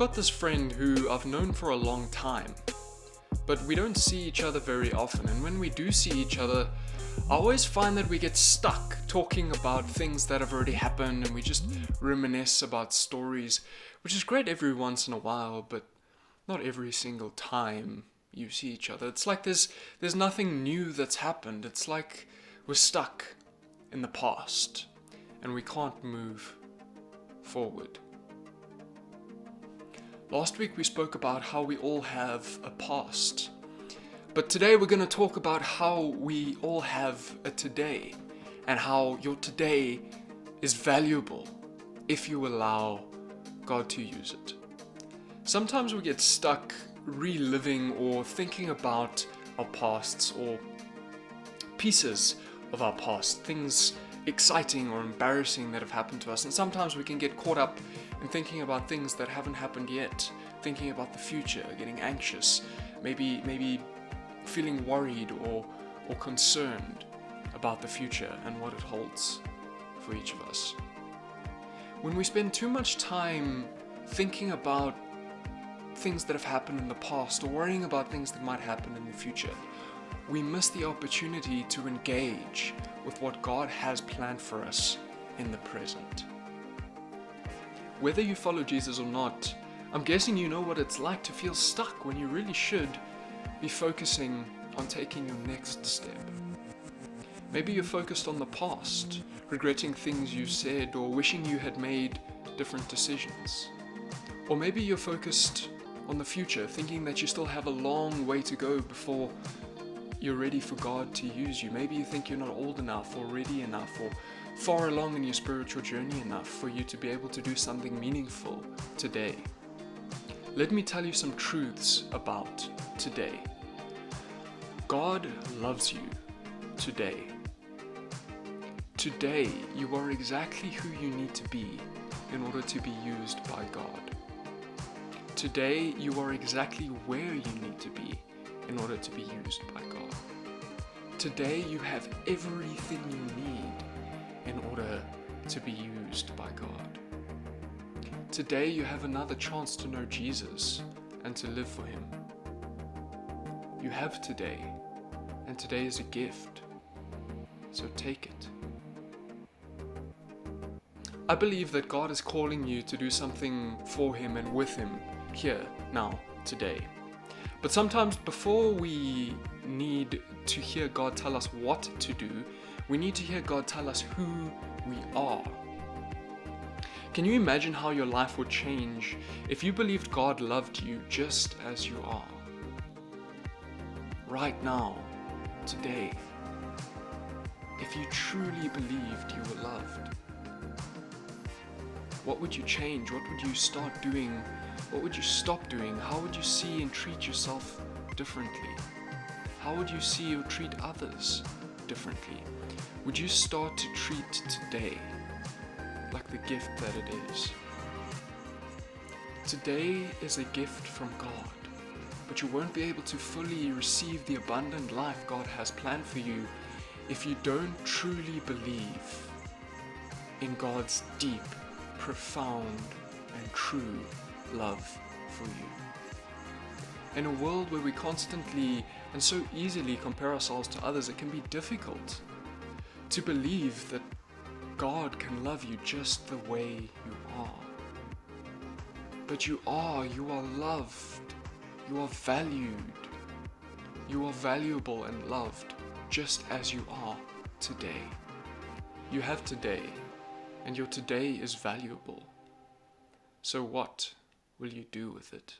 got this friend who I've known for a long time, but we don't see each other very often, and when we do see each other, I always find that we get stuck talking about things that have already happened, and we just reminisce about stories, which is great every once in a while, but not every single time you see each other. It's like there's nothing new that's happened. It's like we're stuck in the past, and we can't move forward. Last week we spoke about how we all have a past, but today we're going to talk about how we all have a today, and how your today is valuable if you allow God to use it. Sometimes we get stuck reliving or thinking about our pasts or pieces of our past, things exciting or embarrassing that have happened to us, and sometimes we can get caught up in thinking about things that haven't happened yet, thinking about the future, getting anxious, maybe feeling worried or concerned about the future and what it holds for each of us. When we spend too much time thinking about things that have happened in the past or worrying about things that might happen in the future, we miss the opportunity to engage with what God has planned for us in the present. Whether you follow Jesus or not, I'm guessing you know what it's like to feel stuck when you really should be focusing on taking your next step. Maybe you're focused on the past, regretting things you said or wishing you had made different decisions. Or maybe you're focused on the future, thinking that you still have a long way to go before you're ready for God to use you. Maybe you think you're not old enough or ready enough or far along in your spiritual journey enough for you to be able to do something meaningful today. Let me tell you some truths about today. God loves you today. Today, you are exactly who you need to be in order to be used by God. Today, you are exactly where you need to be in order to be used by God. Today, you have everything you need in order to be used by God. Today, you have another chance to know Jesus and to live for Him. You have today, and today is a gift, so take it. I believe that God is calling you to do something for Him and with Him here, now, today. But sometimes before we need to hear God tell us what to do, we need to hear God tell us who we are. Can you imagine how your life would change if you believed God loved you just as you are? Right now, today, if you truly believed you were loved, what would you change? What would you start doing? What would you stop doing? How would you see and treat yourself differently? How would you see or treat others differently? Would you start to treat today like the gift that it is? Today is a gift from God, but you won't be able to fully receive the abundant life God has planned for you if you don't truly believe in God's deep, profound, and true love for you. In a world where we constantly and so easily compare ourselves to others, it can be difficult to believe that God can love you just the way you are. But you are loved, you are valued, you are valuable and loved just as you are today. You have today, and your today is valuable. So what will you do with it?